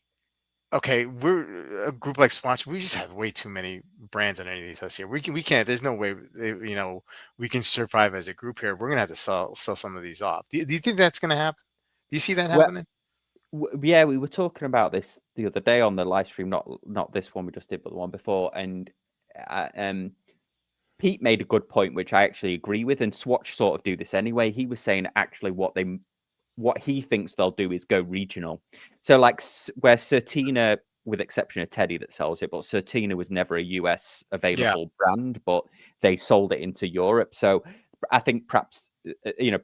okay, we're a group like Swatch. We just have way too many brands underneath us here. We can't. There's no way. We can survive as a group here. We're gonna have to sell some of these off. Do you think that's gonna happen? Do you see that Well, happening? yeah, we were talking about this the other day on the live stream, not this one we just did, but the one before, and uh, um, Pete made a good point, which I actually agree with, and Swatch sort of do this anyway. He was saying actually what he thinks they'll do is go regional. So like where Certina, with exception of Teddy that sells it, but Certina was never a US Yeah. available brand, but they sold it into Europe. So I think perhaps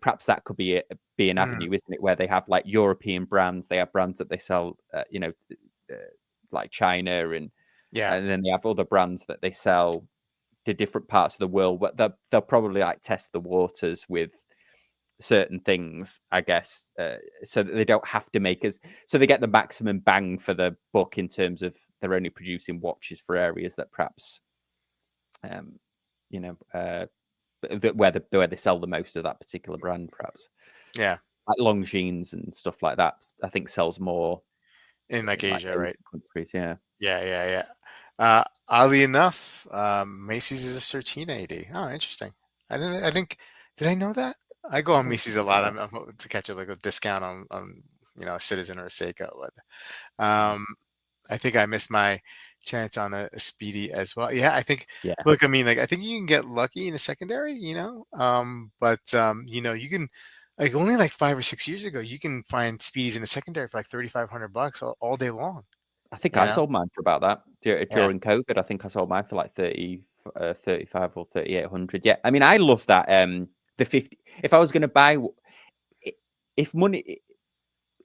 perhaps that could be an Mm, avenue, isn't it? Where they have like European brands, they have brands that they sell, uh, like China, yeah. and then they have other brands that they sell to different parts of the world. But they'll probably like test the waters with certain things, I guess, so that they don't have to make us, so they get the maximum bang for the buck in terms of they're only producing watches for areas that perhaps, um, you know, where they sell the most of that particular brand, perhaps Yeah. like Longines and stuff like that. I think sells more In like in like Asia, Asian right? countries. Yeah, Yeah. Yeah. Yeah. Oddly enough, Macy's is a Certina AD. Oh, interesting. I didn't. I think. Did I know that? I go I on don't Macy's think a lot. so. I'm hoping to catch like a discount on a Citizen or a Seiko. But Mm. I think I missed my chance on a Speedy as well. Yeah, I think. Yeah, Look, I mean, like, I think you can get lucky in a secondary, but you can, like, only like 5 or 6 years ago, you can find Speedies in a secondary for like $3,500 all day long. I think You I know? sold mine for about that Yeah, during COVID. I think I sold mine for like 35 or 3,800. Yeah, I mean, I love that. The 50. If I was going to buy, if money,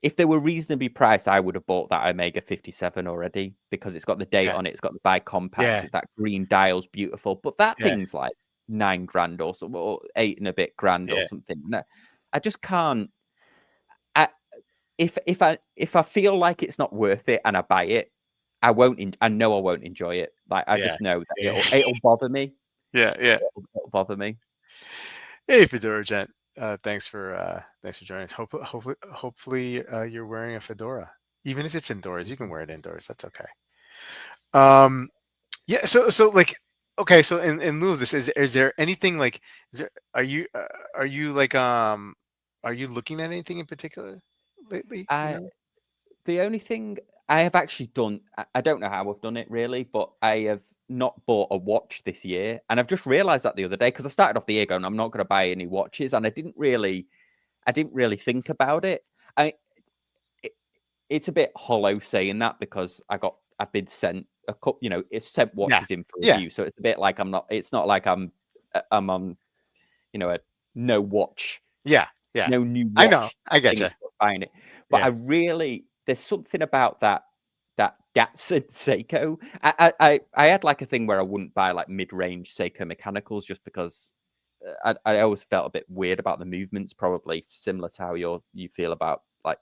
if they were reasonably priced, I would have bought that Omega 57 already because it's got the date yeah, on it. It's got the bi-compacts. yeah, That green dial's beautiful. But that yeah, thing's like 9 grand or so, or 8 and a bit grand or yeah, something. No, I just can't. I, if I feel like it's not worth it and I buy it, I won't. I know I won't enjoy it. Like I Yeah. just know that Yeah. it'll bother me. Yeah. Yeah. It'll bother me. Hey, Fedora Gent. Thanks for joining us. Hopefully, you're wearing a fedora, even if it's indoors. You can wear it indoors. That's okay. Um, yeah. So like, okay. So in lieu of this, is there anything like, is there are you like are you looking at anything in particular lately? You I know? The only thing I have actually done, I don't know how I've done it really, but I have not bought a watch this year, and I've just realised that the other day because I started off the year going, I'm not going to buy any watches, and I didn't really think about it. I, it, it's a bit hollow saying that because I've been sent a couple, it's sent Yeah. watches in for Yeah. review, so it's a bit like I'm not. It's not like I'm on, a no watch, Yeah. Yeah. no new I know. watch I thing. getcha. It's not buying it, but Yeah. there's something about that Datsun Seiko. I had like a thing where I wouldn't buy like mid-range Seiko mechanicals just because I always felt a bit weird about the movements, probably similar to how you feel about like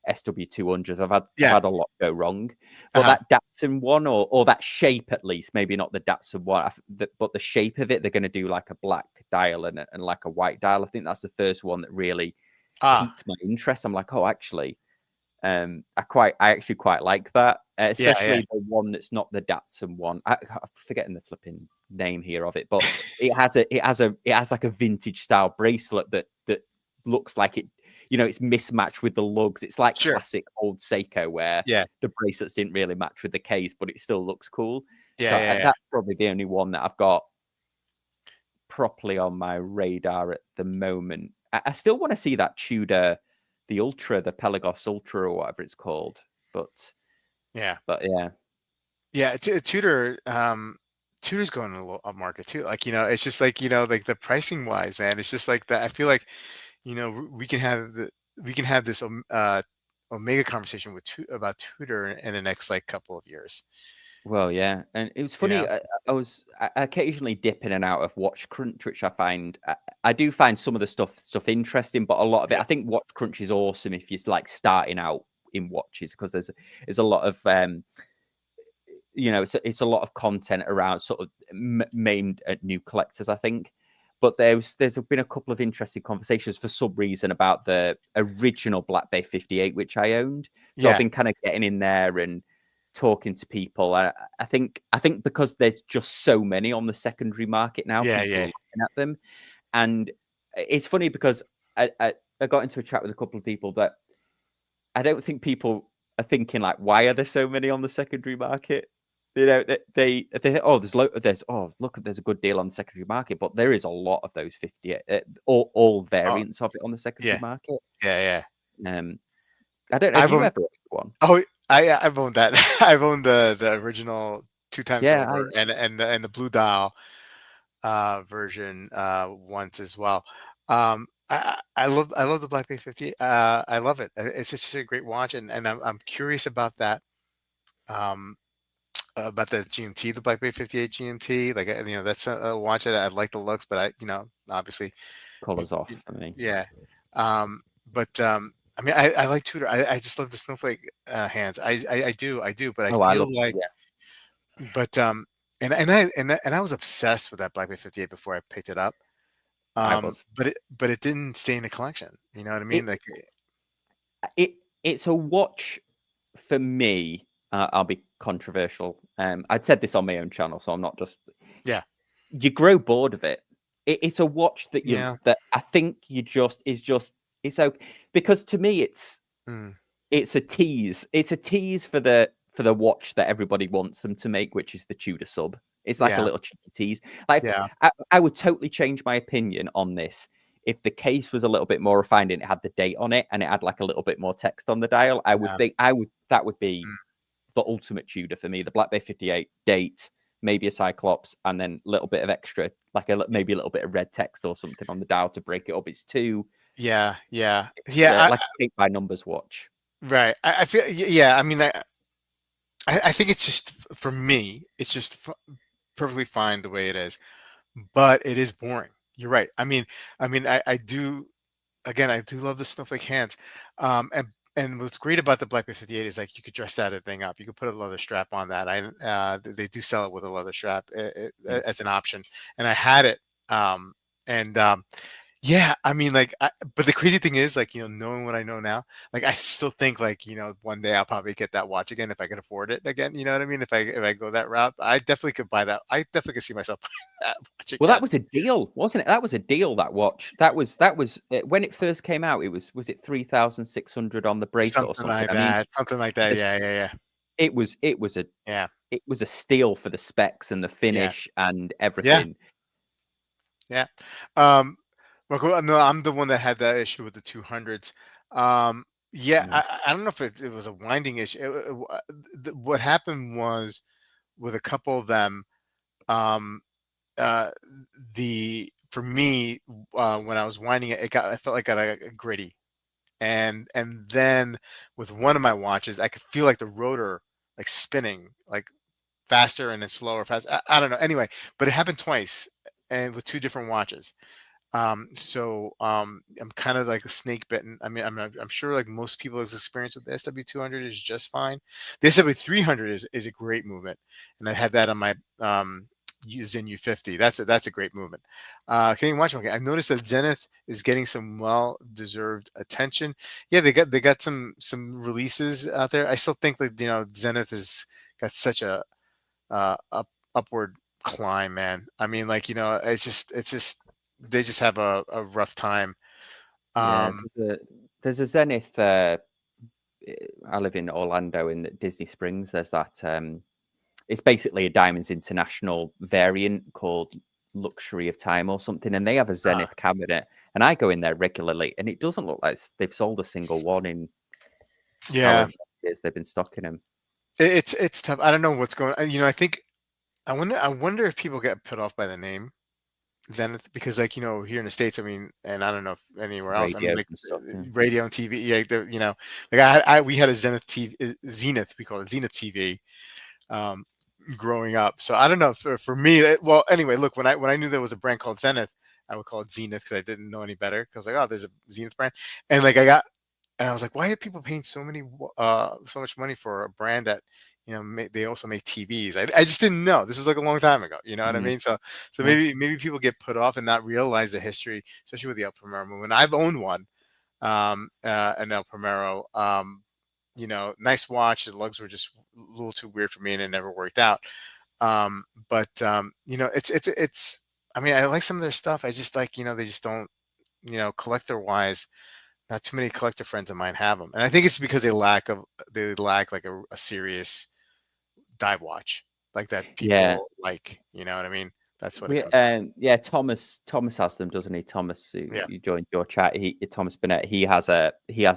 SW200s. I've Yeah. had a lot go wrong, but Uh-huh. that Datsun one or that shape at least, maybe not the Datsun one, but the shape of it, they're going to do like a black dial and like a white dial. I think that's the first one that really Ah. piqued my interest. I'm like, oh, actually, I actually quite like that, Yeah. Yeah. especially the one that's not the Datsun one. I'm forgetting the flipping name here of it, but it has like a vintage style bracelet that looks like it's mismatched with the lugs. It's like Sure. classic old Seiko where Yeah. the bracelets didn't really match with the case, but it still looks cool. Yeah. So Yeah. Yeah. that's probably the only one that I've got properly on my radar at the moment. I still want to see that Tudor, the Ultra, the Pelagos Ultra, or whatever it's called. But Yeah. but yeah, Yeah, Tudor's going a little up market too. Like, it's just like, like the pricing wise, man, it's just like that. I feel like, we can have this Omega conversation about Tudor in the next like couple of years. well, yeah, and it was You funny. know? I occasionally dip in and out of Watch Crunch, which I do find some of the stuff interesting, but a lot of it, Yeah. I think Watch Crunch is awesome if you're like starting out in watches because there's a lot of it's a lot of content around sort of aimed at new collectors, I think. But there's been a couple of interesting conversations for some reason about the original Black Bay 58, which I owned. So I've Yeah. been kind of getting in there and talking to people. I think because there's just so many on the secondary market now, Yeah. people are Yeah. looking at them, and it's funny because I got into a chat with a couple of people that I don't think people are thinking like, why are there so many on the secondary market? They oh there's oh look there's a good deal on the secondary market, but there is a lot of those 50 all Oh, variants of it on the secondary yeah. market. Yeah. Yeah. Um, I don't know. Have I've you owned, ever owned one? oh, I've owned that. I've owned the original two times Yeah, over and the blue dial version once as well. I love the Black Bay 50. I love it. It's just a great watch, and I'm curious um, about the GMT, the Black Bay 58 GMT. Like, that's a watch that I like the looks, but obviously, you, colors you, off for me. yeah. Um, but I mean, I like Tudor. I just love the snowflake hands. I do. But I Oh, I feel love like, yeah. but and I was obsessed with that Black Bay 58 before I picked it up. I was But it didn't stay in the collection. You know what I mean? it Like, it it's a watch for me. I'll be controversial. I'd said this on my own channel, so I'm not just yeah, you grow bored of it. It's a watch yeah, that I think you just is just it's okay because to me mm, it's a tease. It's a tease for the watch that everybody wants them to make, which is the Tudor sub. It's like a yeah, little cheeky tease. Like yeah, I would totally change my opinion on this if the case was a little bit more refined and it had the date on it and it had like a little bit more text on the dial. yeah, I would that would be mm, the ultimate Tudor for me. The Black Bay 58 date, maybe a Cyclops, and then a little bit of extra, like maybe a little bit of red text or something on the dial to break it up. It's too yeah, yeah, yeah. like a paint by numbers watch. Right. I feel, yeah. I mean, I think it's just for me. It's just perfectly fine the way it is, but it is boring. You're right. I mean, I do. Again, I do love the snowflake hands, and and what's great about the Blackberry 58 is like you could dress that thing up. You could put a leather strap on that. They do sell it with a leather strap Mm. as an option, and I had it. And Yeah, I mean, like, but the crazy thing is, like, knowing what I know now, like, I still think, like, one day I'll probably get that watch again if I can afford it again. You know what I mean? If I go that route, I definitely could buy that. I definitely could see myself buying that watch Well, that again. was a deal, wasn't it? That was a deal. That watch. That was when it first came out. It was it 3,600 on the bracelet or Something something? like I mean, that. Something like that. this Yeah, yeah, yeah, it was yeah, it was a steal for the specs and the yeah, finish and yeah, everything. yeah. Um, no, I'm the one that had that issue with the 200s. Yeah, Yeah. I don't know if it was a winding issue. What happened was with a couple of them. Um, uh, the for me when I was winding it, I felt like it got gritty, and then with one of my watches, I could feel like the rotor like spinning like faster and then slower, fast. I don't know. Anyway, but it happened twice, and with two different watches. I'm kind of like a snake bitten. I mean, I'm sure like most people's experience with the SW200 is just fine. The SW300 is a great movement, and I had that on my Zen U50. That's a great movement. Canadian watch market. I've noticed that Zenith is getting some well deserved attention. Yeah, they got some releases out there. I still think that Zenith has got such a upward climb, man. I mean, like it's just they just have a rough time. Yeah, Um, there's a Zenith. I live in Orlando in Disney Springs. There's that. It's basically a Diamonds International variant called Luxury of Time or something, and they have a uh, Zenith cabinet. And I go in there regularly, and it doesn't look like they've sold a single one in yeah, however many years they've been stocking them. it's tough. I don't know what's going on. I think I wonder if people get put off by the name Zenith because like here in the States, I mean, and I don't know if It's anywhere else. I mean, radios like and stuff. Yeah. radio and TV, yeah, like we had a Zenith TV, Zenith, we call it Zenith TV, um, growing up. So I don't know for me. Well, anyway, look, when I knew there was a brand called Zenith, I would call it Zenith because I didn't know any better. Because like, oh, there's a Zenith brand, and like I was like, why are people paying so much money for a brand that they also make TVs? I just didn't know. This was like a long time ago. You know what I Mm, mean? So yeah. maybe people get put off and not realize the history, especially with the El Primero movement. I've owned one, an El Primero. Nice watch. The lugs were just a little too weird for me, and it never worked out. It's. I mean, I like some of their stuff. I just like they just don't. Collector wise, not too many collector friends of mine have them, and I think it's because they lack like a serious dive watch like that Yeah. people like. You know what I mean? That's what it We comes down. yeah, Thomas has them, doesn't he? Thomas, Yeah. who joined your chat, Thomas Burnett, he has a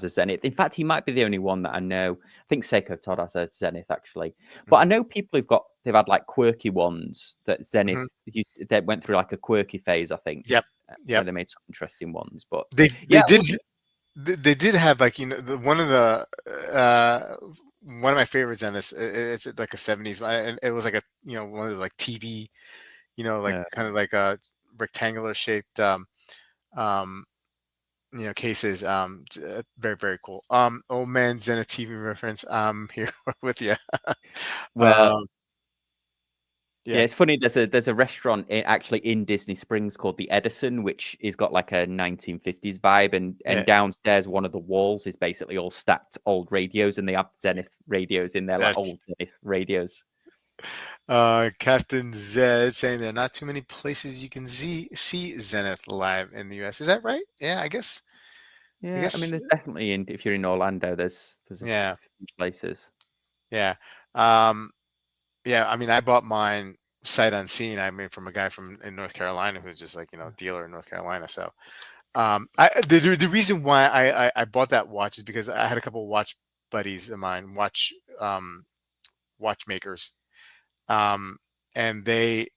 Zenith. In fact, he might be the only one that I know. I think Seiko Todd has a Zenith actually, but I Hmm. know people they've had like quirky ones that Zenith Hmm. that went through like a quirky phase. I think Yep. where Yep. they made some interesting ones, but They yeah, they did they did have like one of the one of my favorites in this. It's like a '70s one, and it was like a one of the like TV, like yeah. kind of like a rectangular shaped um cases. Very very cool. Old man Zenith TV reference. I'm here with you. Well, um yeah, yeah, it's funny. There's a restaurant actually in Disney Springs called the Edison, which has got like a 1950s vibe, and yeah, downstairs one of the walls is basically all stacked old radios, and they have Zenith radios in there, like that's old Zenith radios. Captain Zed saying there are not too many places you can see Zenith live in the U.S. Is that right? Yeah, I guess. I Yeah, I mean, guess. there's definitely if you're in Orlando, there's a Yeah, few places. yeah, um, yeah. I mean, I bought mine sight unseen. I mean, from a guy from in North Carolina who's just like dealer in North Carolina. So, the reason why I bought that watch is because I had a couple of watch buddies of mine, watchmakers, um, and they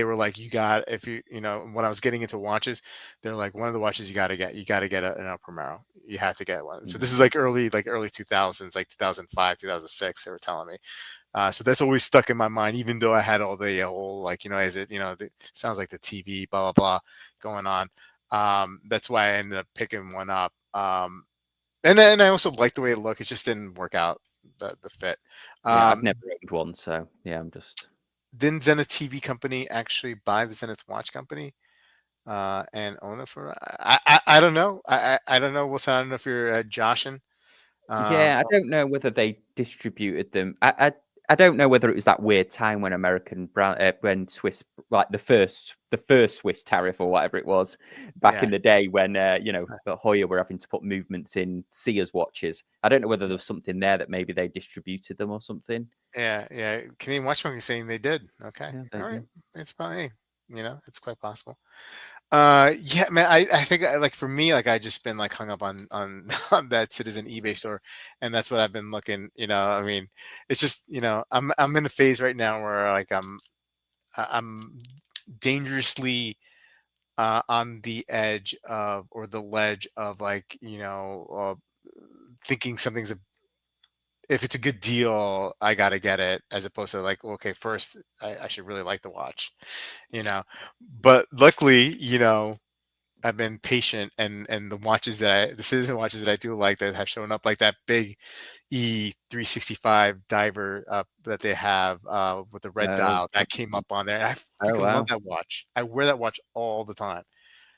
were like, you got if when I was getting into watches, they're like one of the watches you got to get an El Primero. You have to get one. So Mm. this is like early 2000s, like 2005, 2006. They were telling me. So that's always stuck in my mind, even though I had all the whole like is it sounds like the TV blah blah blah going on. That's why I ended up picking one up. and I also like the way it looked. It just didn't work out the fit. Yeah, I've Um, never owned one, so yeah, I'm just didn't Zenith TV company actually buy the Zenith watch company and own it for? I don't know. I don't know. Wilson, I don't know if you're joshing. Um, yeah, I don't know whether they distributed them. I don't know whether it was that weird time when American brand when Swiss like the first Swiss tariff or whatever it was back yeah, in the day when the Hoya were having to put movements in Sears watches. I don't know whether there was something there that maybe they distributed them or something. yeah. Canadian Watch Company saying they did. Okay, Yeah, there all you right. go. It's probably, it's quite possible. Yeah, man. I think like for me, like I just been like hung up on on that Citizen eBay store, and that's what I've been looking. I mean, it's just I'm in a phase right now where like I'm dangerously on the edge of or the ledge of like thinking something's a if it's a good deal, I gotta get it, as opposed to like, okay, first I should really like the watch, you know. But luckily, I've been patient, and the Citizen watches that I do like that have shown up, like that big E365 diver that they have with the red Oh, dial that came up on there. And I oh freaking love wow. that watch. I wear that watch all the time.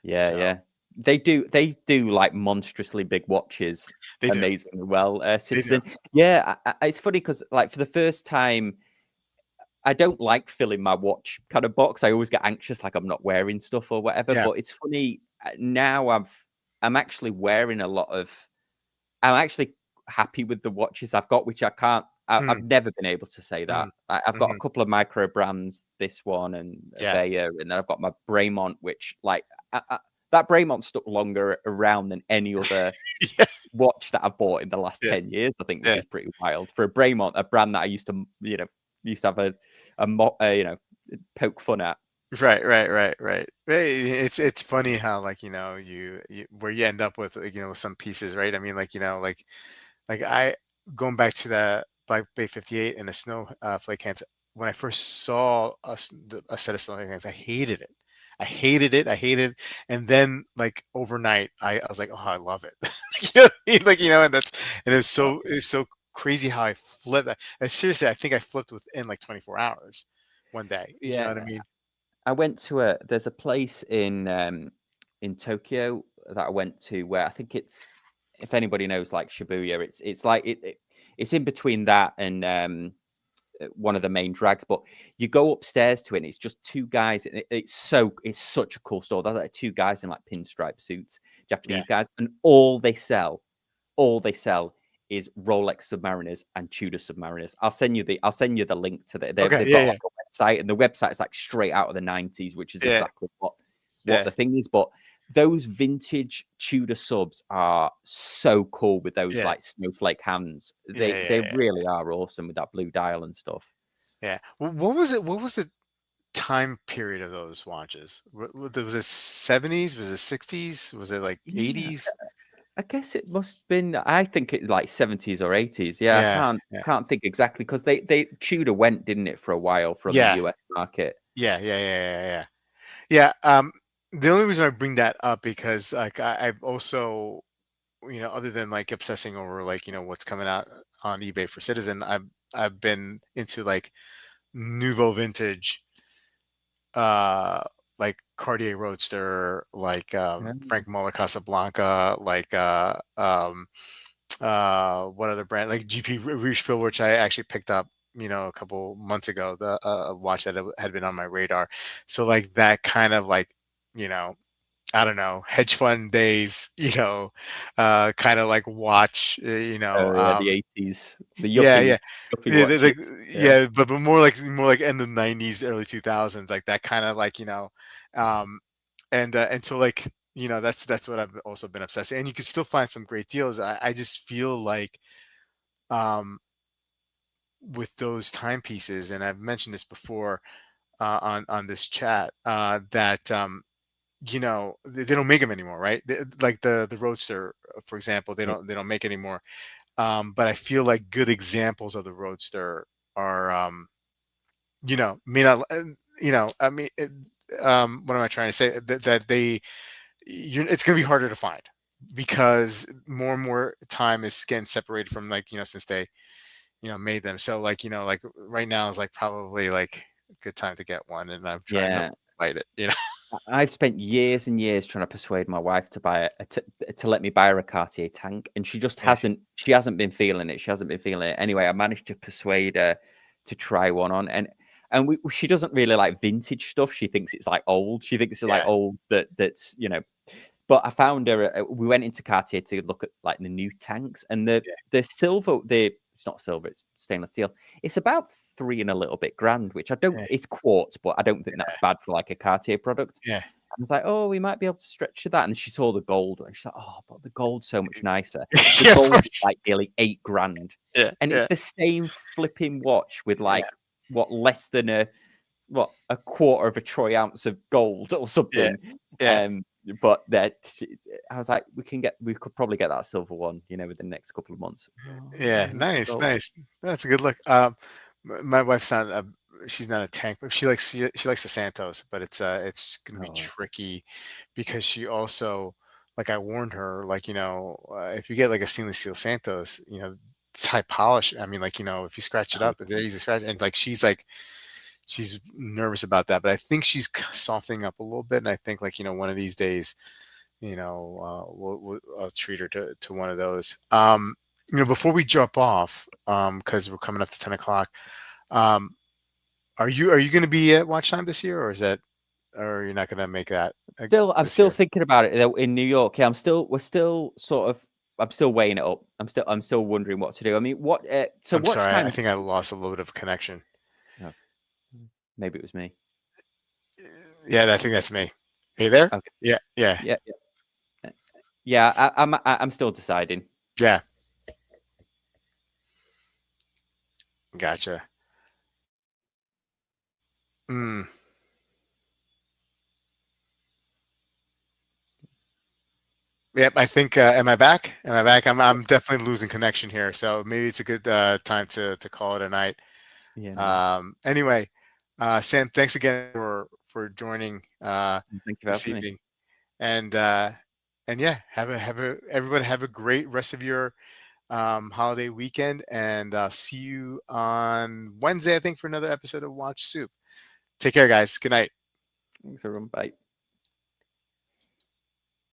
Yeah, So yeah. They do like monstrously big watches they do, amazingly well, they do. Citizen. Yeah, it's funny because like for the first time, I don't like filling my watch kind of box. I always get anxious, like I'm not wearing stuff or whatever. Yeah. But it's funny now. I'm actually wearing a lot of. I'm actually happy with the watches I've got, which I've Mm, never been able to say that. mm, I've got a hmm. couple of micro brands, this one and a Yeah. Bayer, and then I've got my Braemont, which like that Braemont stuck longer around than any other Yeah. watch that I've bought in the last Yeah. 10 years. I think, which Yeah. is pretty wild for a Braemont, a brand that I used to have poke fun at. Right. It's funny how like you where you end up with with some pieces, right? I mean, like like I going back to that Black Bay 58 and the snow flake hands. When I first saw a set of snowflake hands, I hated it. I hated it. And then like overnight, I was like, oh, I love it. And and Oh, it's so crazy how I flipped. And seriously, I think I flipped within like 24 hours one day. You know what I yeah, mean? I went to a. There's a place in Tokyo that I went to where I think it's if anybody knows like Shibuya, it's like it's in between that and one of the main drags. But you go upstairs to it, and it's just two guys. And it's such a cool store. They're like two guys in like pinstripe suits, Yeah. Japanese guys, and all they sell is Rolex Submariners and Tudor Submariners. I'll send you the link to Okay. they've Yeah. got Yeah. like a website, and the website's like straight out of the 90s, which is Yeah. exactly what Yeah. the thing is. But those vintage Tudor subs are so cool with those Yeah. like snowflake hands. Yeah. They Yeah. really are awesome with that blue dial and stuff. Yeah. What was it? What was the time period of those watches? Was it 70s? Was it 60s? Was it like Yeah, 80s? I guess it must have been. I think it's like 70s or 80s. Yeah, I Yeah. can't Yeah. can't think exactly because they Tudor went, didn't it, for a while from the Yeah. US market. Yeah. Yeah. The only reason I bring that up because like I've also, other than like obsessing over like, what's coming out on eBay for Citizen, I've been into like nouveau vintage like Cartier Roadster, like Um, Frank Muller Casablanca, like what other brand like GP Richeville, which I actually picked up a couple months ago, the a watch that had been on my radar. So like that kind of like you know I don't know, hedge fund days, kind of like watch, oh yeah, the 80s, the yeah, yeah, yuppie yeah, watches. Yeah, but more like end of the 90s, early 2000s, like that kind of like um, and so like that's what I've also been obsessing, and you can still find some great deals. I just feel like with those timepieces, and I've mentioned this before on this chat, that they don't make them anymore, right? Like the Roadster, for example, yeah, they don't make anymore. But I feel like good examples of the Roadster are, may not, I mean, what am I trying to say? That it's going to be harder to find. because more and more time is getting separated from, like, since they, made them. So, like, like right now is like probably like a good time to get one, and I'm trying to Yeah. fight it. I've spent years and years trying to persuade my wife to buy to let me buy her a Cartier tank, and she just Yeah, hasn't. She hasn't been feeling it. She hasn't been feeling it. Anyway, I managed to persuade her to try one on, and she doesn't really like vintage stuff. She thinks it's like old. She thinks it's like yeah, old that's But I found her. We went into Cartier to look at like the new tanks, and the silver. It's not silver. It's stainless steel. It's about three and a little bit grand, which I don't. yeah, It's quartz, but I don't think that's bad for like a Cartier product. yeah, I was like, oh, we might be able to stretch to that. And she saw the gold, and she's like, oh, but the gold's so much nicer. The yeah, of gold is course. like nearly 8 grand, Yeah, and it's yeah, the same flipping watch with yeah, like what less than a quarter of a troy ounce of gold or yeah, something. yeah, Um, but that I was like, we could probably get that silver one, within the next couple of months. Oh, yeah. no, Nice, gold. nice. That's a good look. My wife's not a she's not a tank, but she likes the Santos, but it's gonna be Oh, tricky because she also, like, I warned her, like, if you get like a stainless steel Santos, it's high polish. I mean, like, if you scratch it oh, up, they're easy to scratch, and like she's nervous about that, but I think she's softening up a little bit, and I think, like, one of these days, I'll treat her to one of those. Before we jump off, because we're coming up to 10 o'clock. Um, are you going to be at Watch Time this year, or is that, or you're not going to make that I'm this still year? thinking about it though, in New York. Yeah, we're still sort of. I'm still weighing it up. I'm still wondering what to do. I mean, what? So I'm watch sorry, I time. think I lost a little bit of connection. Oh, maybe it was me. Yeah, I think that's me. Are you there? Okay. Yeah, yeah, Yeah. Yeah. I'm still deciding. yeah. Gotcha. Mm. Yep, I think. Am I back? Am I back? I'm definitely losing connection here, so maybe it's a good time to call it a night. Yeah. No worries. Anyway, Sam, thanks again for joining Thank you for this having me. evening, and yeah, have a everybody have a great rest of your holiday weekend, and see you on Wednesday, I think, for another episode of Watch Soup. Take care, guys. Good night. Thanks, everyone. Bye.